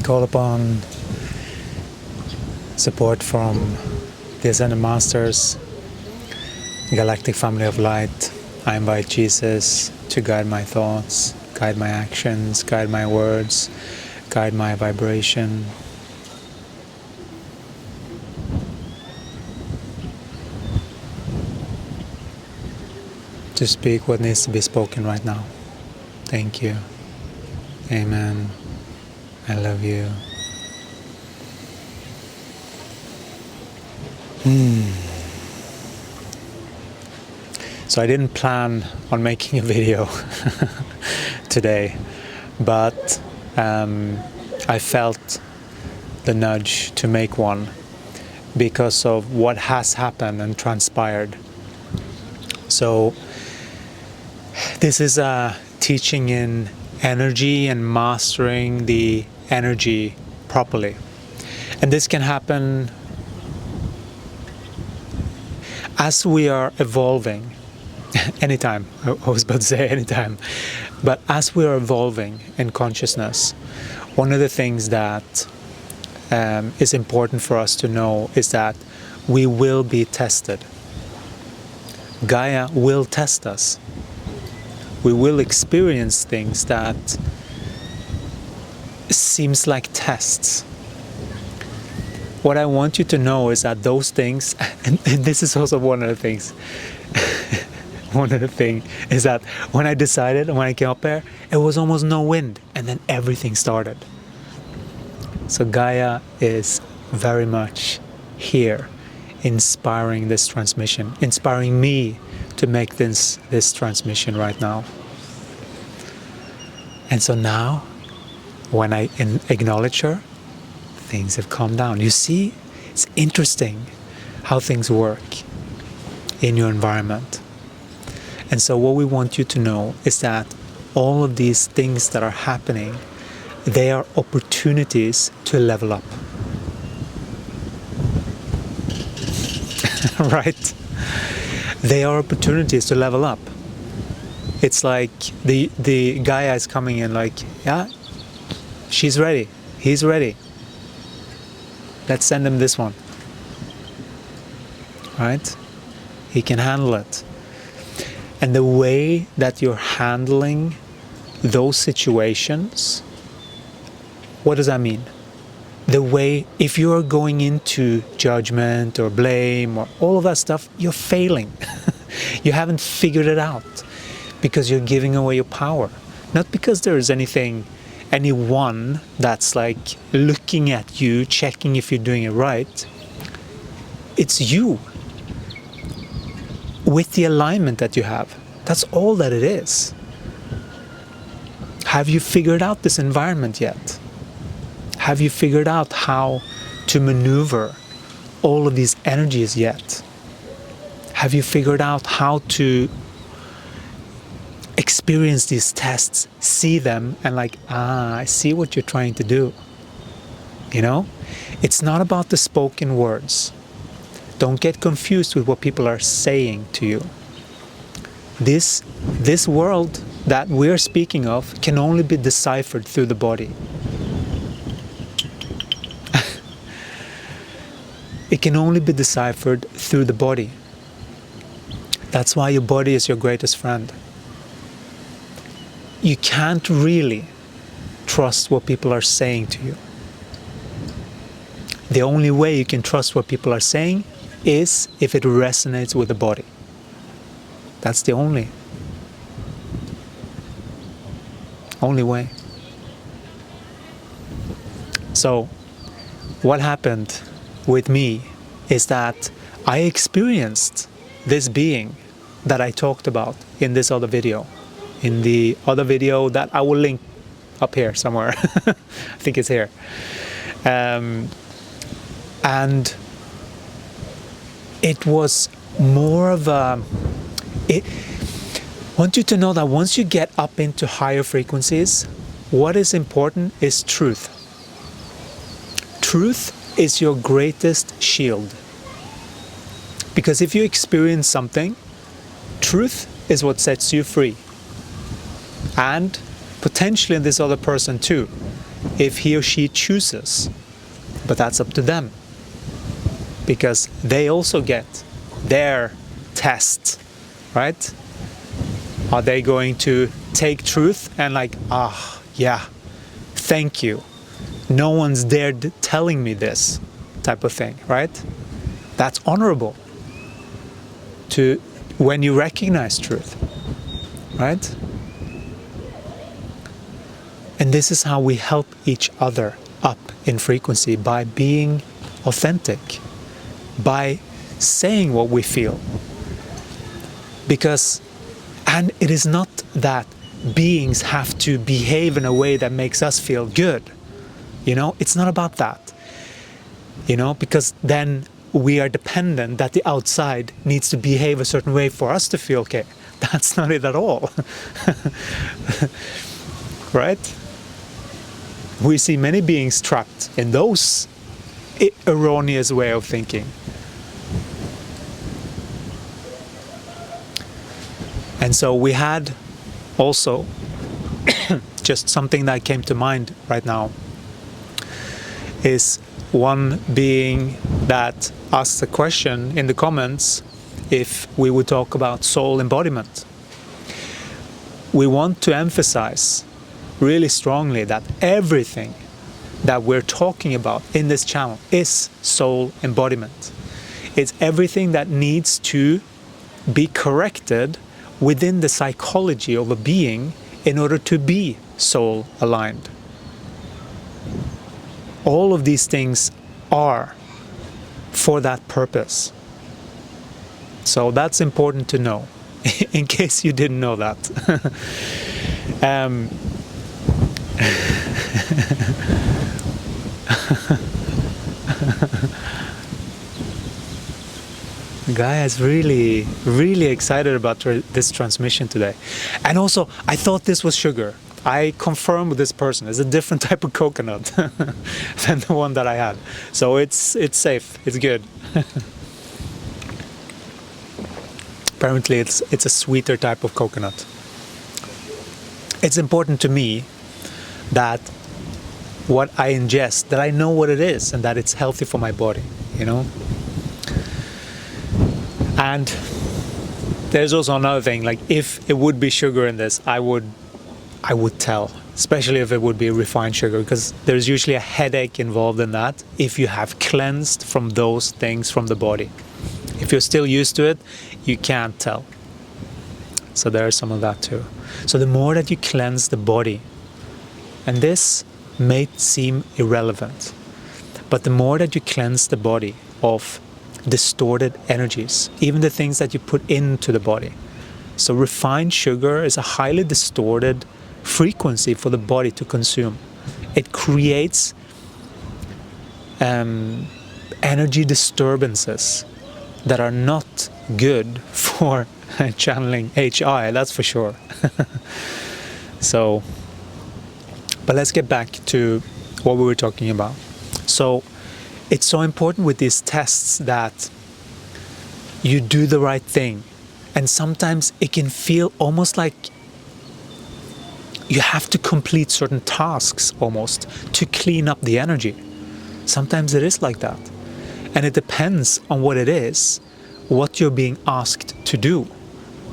call upon support from the Ascended Masters, the Galactic Family of Light. I invite Jesus to guide my thoughts, guide my actions, guide my words, guide my vibration. To speak what needs to be spoken right now. Thank you. Amen. I love you. So I didn't plan on making a video today, but I felt the nudge to make one because of what has happened and transpired. So this is a teaching in energy and mastering the energy properly. And this can happen as we are evolving. Anytime, I was about to say anytime, but as we are evolving in consciousness, one of the things that is important for us to know is that we will be tested. Gaia will test us. We will experience things that seems like tests. What I want you to know is that those things, and this is also one of the things, one of the things is that when I decided, when I came up there, it was almost no wind, and then everything started. So Gaia is very much here, inspiring this transmission, inspiring me to make this transmission right now. And so now, when I acknowledge her, things have calmed down. You see, it's interesting how things work in your environment. And so what we want you to know is that all of these things that are happening, they are opportunities to level up. Right? They are opportunities to level up. It's like the Gaia is coming in like, yeah, she's ready, he's ready. Let's send him this one. Right? He can handle it. And the way that you're handling those situations, what does that mean? The way, if you're going into judgment or blame or all of that stuff, you're failing. You haven't figured it out because you're giving away your power. Not because there is anyone that's like looking at you, checking if you're doing it right. It's you. With the alignment that you have. That's all that it is. Have you figured out this environment yet? Have you figured out how to maneuver all of these energies yet? Have you figured out how to experience these tests, see them, and like, I see what you're trying to do. You know? It's not about the spoken words. Don't get confused with what people are saying to you. This world that we're speaking of can only be deciphered through the body. It can only be deciphered through the body. That's why your body is your greatest friend. You can't really trust what people are saying to you. The only way you can trust what people are saying is if it resonates with the body. That's the only way. So, what happened with me is that I experienced this being that I talked about in this other video. In the other video that I will link up here somewhere. I think it's here. And it was more of a... I want you to know that once you get up into higher frequencies, what is important is truth. Truth is your greatest shield. Because if you experience something, truth is what sets you free. And potentially this other person too. if he or she chooses. But that's up to them, because they also get their test, right? Are they going to take truth and like, yeah, thank you, no one's dared telling me this, type of thing, right? That's honorable to when you recognize truth, right? And this is how we help each other up in frequency, by being authentic, by saying what we feel. Because, and it is not that beings have to behave in a way that makes us feel good. You know, it's not about that. You know, because then we are dependent that the outside needs to behave a certain way for us to feel okay. That's not it at all. Right? We see many beings trapped in those erroneous way of thinking. And so we had also just something that came to mind right now is one being that asked the question in the comments if we would talk about soul embodiment. We want to emphasize really strongly that everything that we're talking about in this channel is soul embodiment. It's everything that needs to be corrected within the psychology of a being in order to be soul aligned. All of these things are for that purpose. So that's important to know, in case you didn't know that. Gaia is really, really excited about this transmission today. And also, I thought this was sugar. I confirmed with this person, it's a different type of coconut than the one that I had. So it's safe, it's good. Apparently it's a sweeter type of coconut. It's important to me that what I ingest, that I know what it is and that it's healthy for my body, you know? And there's also another thing, like if it would be sugar in this, I would tell, especially if it would be refined sugar, because there's usually a headache involved in that if you have cleansed from those things from the body. If you're still used to it, you can't tell. So there's some of that too. So the more that you cleanse the body, and this may seem irrelevant, but the more that you cleanse the body of distorted energies, even the things that you put into the body. So refined sugar is a highly distorted frequency for the body to consume. It creates energy disturbances that are not good for channeling HI, that's for sure. So, but let's get back to what we were talking about. So it's so important with these tests that you do the right thing. And sometimes it can feel almost like you have to complete certain tasks almost to clean up the energy. Sometimes it is like that. And it depends on what it is, what you're being asked to do.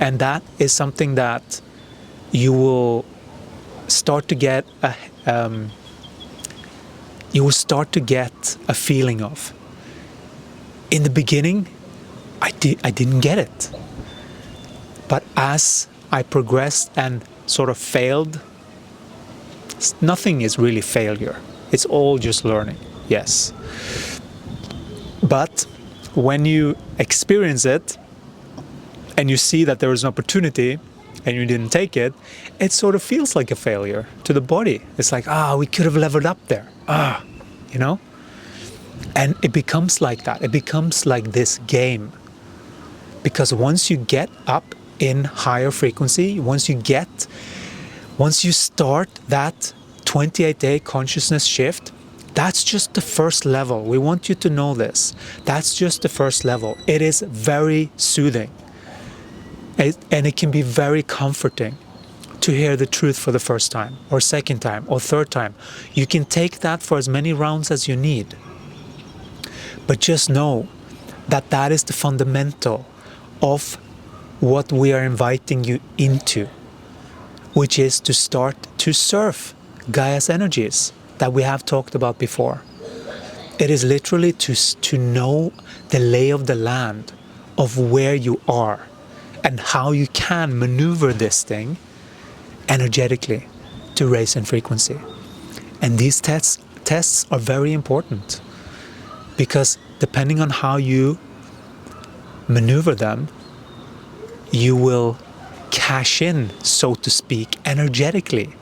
And that is something that you will start to get a feeling of. In the beginning, I didn't get it. But as I progressed and sort of failed, nothing is really failure. It's all just learning, yes. But when you experience it and you see that there was an opportunity and you didn't take it, it sort of feels like a failure to the body. It's like, we could have leveled up there. You know? And it becomes like that. It becomes like this game. Because once you get up in higher frequency, once you start that 28-day consciousness shift, that's just the first level. We want you to know this. That's just the first level. It is very soothing. And it can be very comforting to hear the truth for the first time, or second time, or third time. You can take that for as many rounds as you need. But just know that that is the fundamental of what we are inviting you into, which is to start to surf Gaia's energies that we have talked about before. It is literally to know the lay of the land of where you are and how you can maneuver this thing energetically to raise in frequency. And these tests are very important, because depending on how you maneuver them, you will cash in, so to speak, energetically.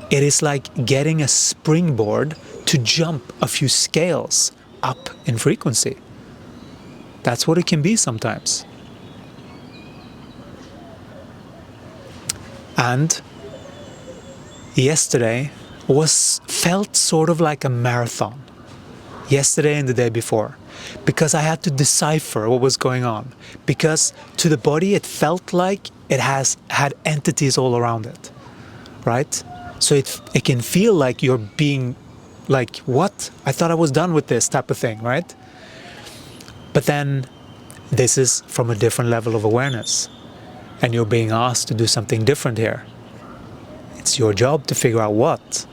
It is like getting a springboard to jump a few scales up in frequency. That's what it can be sometimes. And yesterday felt sort of like a marathon. Yesterday and the day before. Because I had to decipher what was going on. Because to the body it felt like it had entities all around it. Right? So it can feel like you're being like, what? I thought I was done with this type of thing, right? But then this is from a different level of awareness. And you're being asked to do something different here. It's your job to figure out what.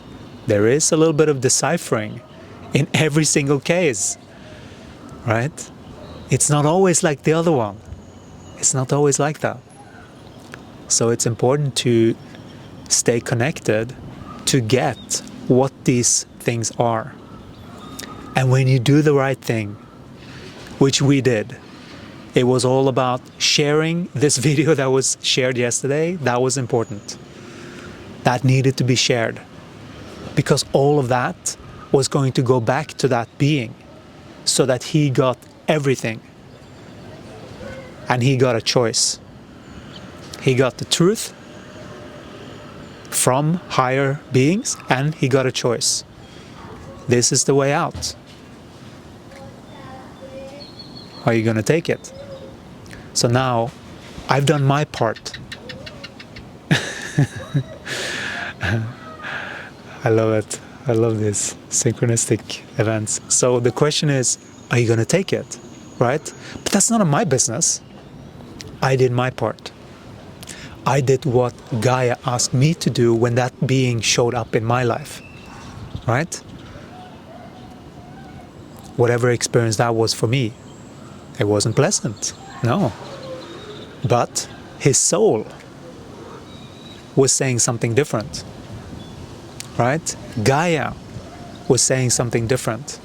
There is a little bit of deciphering in every single case, right? It's not always like the other one. It's not always like that. So it's important to stay connected to get what these things are. And when you do the right thing, which we did, it was all about sharing this video that was shared yesterday. That was important. That needed to be shared, because all of that was going to go back to that being so that he got everything. And he got a choice. He got the truth from higher beings, and he got a choice. This is the way out. Are you going to take it? So now I've done my part. I love it. I love these synchronistic events. So the question is, are you going to take it? Right? But that's none of my business. I did my part. I did what Gaia asked me to do when that being showed up in my life. Right? Whatever experience that was for me, it wasn't pleasant. No. But his soul was saying something different. Right? Gaia was saying something different.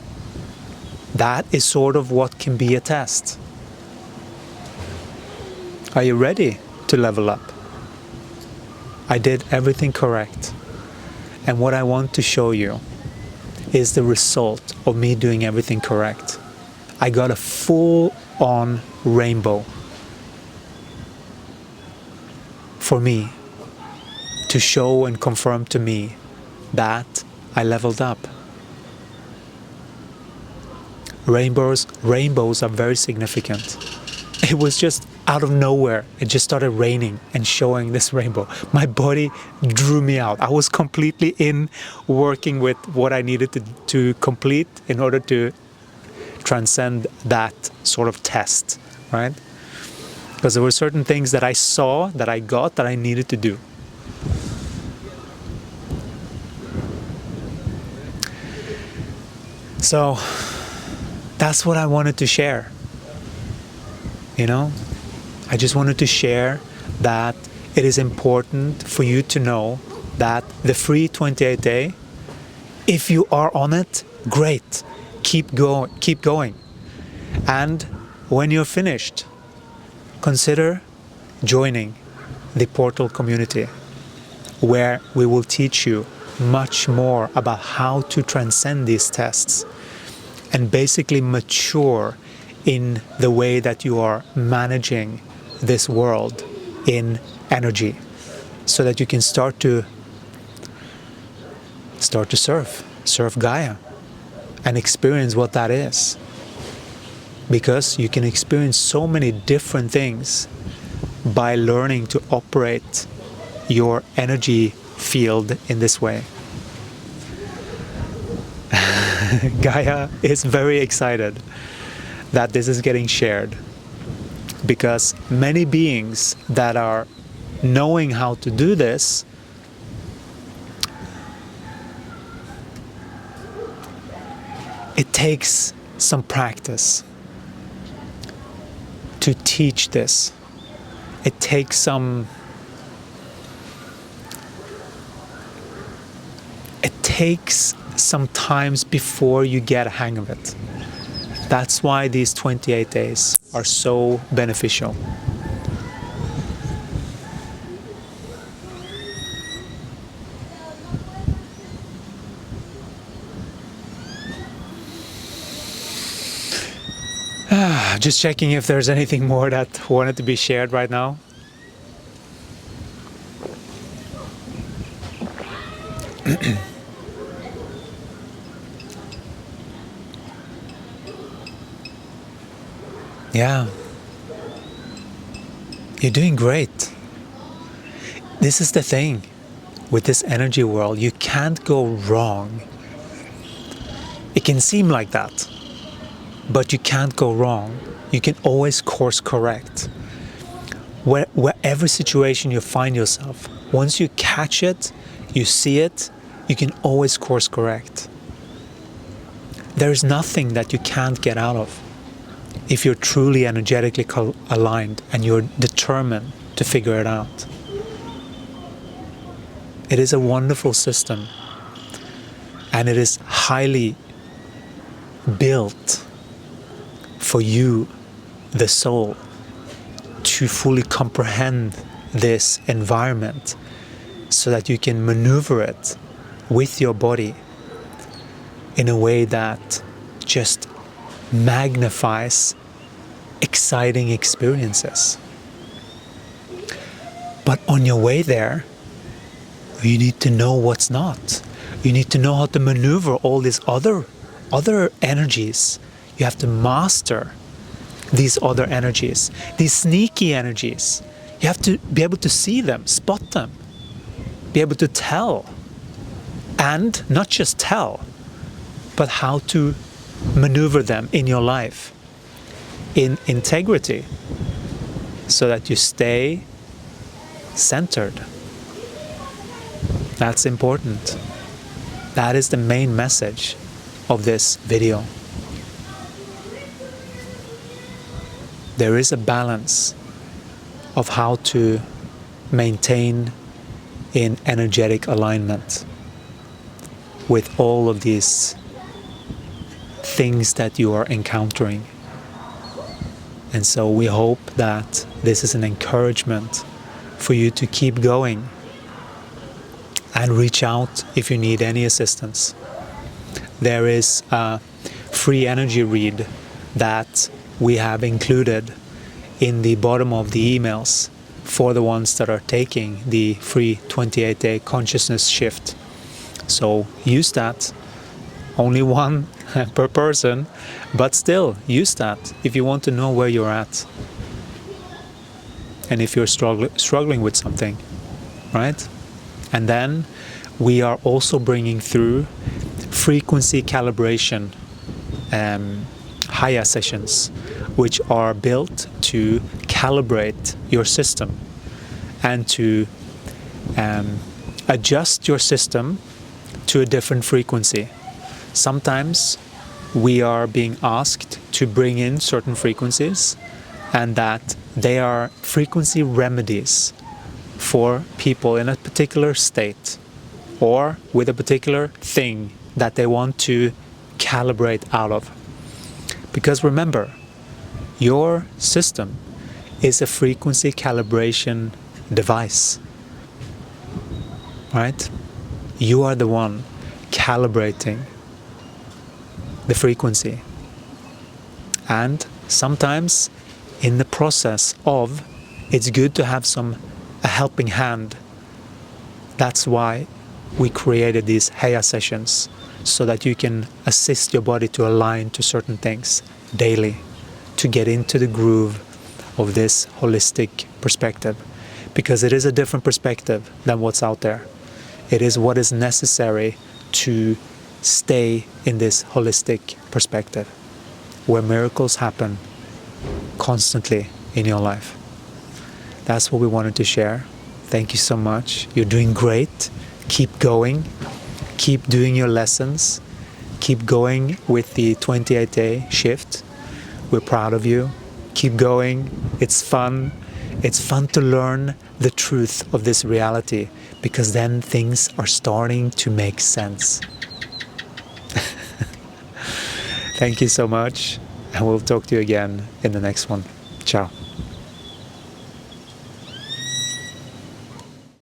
That is sort of what can be a test. Are you ready to level up? I did everything correct. And what I want to show you is the result of me doing everything correct. I got a full-on rainbow for me to show and confirm to me that I leveled up. Rainbows are very significant. It was just out of nowhere. It just started raining and showing this rainbow. My body drew me out. I was completely in working with what I needed to complete in order to transcend that sort of test, right? Because there were certain things that I saw, that I got, that I needed to do. So that's what I wanted to share. You know, I just wanted to share that it is important for you to know that the free 28-day, if you are on it, great, keep going. And when you're finished, consider joining the portal community, where we will teach you much more about how to transcend these tests and basically mature in the way that you are managing this world in energy, so that you can start to surf Gaia and experience what that is. Because you can experience so many different things by learning to operate your energy field in this way. Gaia is very excited that this is getting shared, because many beings that are knowing how to do this it takes some practice to teach this. It takes some times before you get a hang of it. That's why these 28 days are so beneficial. Just checking if there's anything more that wanted to be shared right now. Yeah. You're doing great. This is the thing with this energy world. You can't go wrong. It can seem like that, but you can't go wrong. You can always course correct. Wherever situation you find yourself, once you catch it, you see it, you can always course correct. There is nothing that you can't get out of if you're truly energetically aligned and you're determined to figure it out. It is a wonderful system, and it is highly built for you, the soul, to fully comprehend this environment so that you can maneuver it with your body in a way that just magnifies exciting experiences. But on your way there, you need to know what's not. You need to know how to maneuver all these other energies. You have to master these other energies, these sneaky energies. You have to be able to see them, spot them, be able to tell. And not just tell, but how to maneuver them in your life in integrity so that you stay centered. That's important. That is the main message of this video. There is a balance of how to maintain in energetic alignment with all of these things that you are encountering. And so we hope that this is an encouragement for you to keep going and reach out if you need any assistance. There is a free energy read that we have included in the bottom of the emails for the ones that are taking the free 28-day consciousness shift. So use that. Only one per person, but still use that if you want to know where you're at and if you're struggling with something, right? And then we are also bringing through frequency calibration Gaia sessions, which are built to calibrate your system and to adjust your system to a different frequency. Sometimes we are being asked to bring in certain frequencies, and that they are frequency remedies for people in a particular state or with a particular thing that they want to calibrate out of. Because remember, your system is a frequency calibration device, right? You are the one calibrating the frequency. And sometimes in the process of, it's good to have a helping hand. That's why we created these Gaia sessions, so that you can assist your body to align to certain things daily, to get into the groove of this holistic perspective. because it is a different perspective than what's out there. It is what is necessary to stay in this holistic perspective, where miracles happen constantly in your life. That's what we wanted to share. Thank you so much. You're doing great. Keep going. Keep doing your lessons. Keep going with the 28-day shift. We're proud of you. Keep going. It's fun. It's fun to learn the truth of this reality, because then things are starting to make sense. Thank you so much, and we'll talk to you again in the next one. Ciao.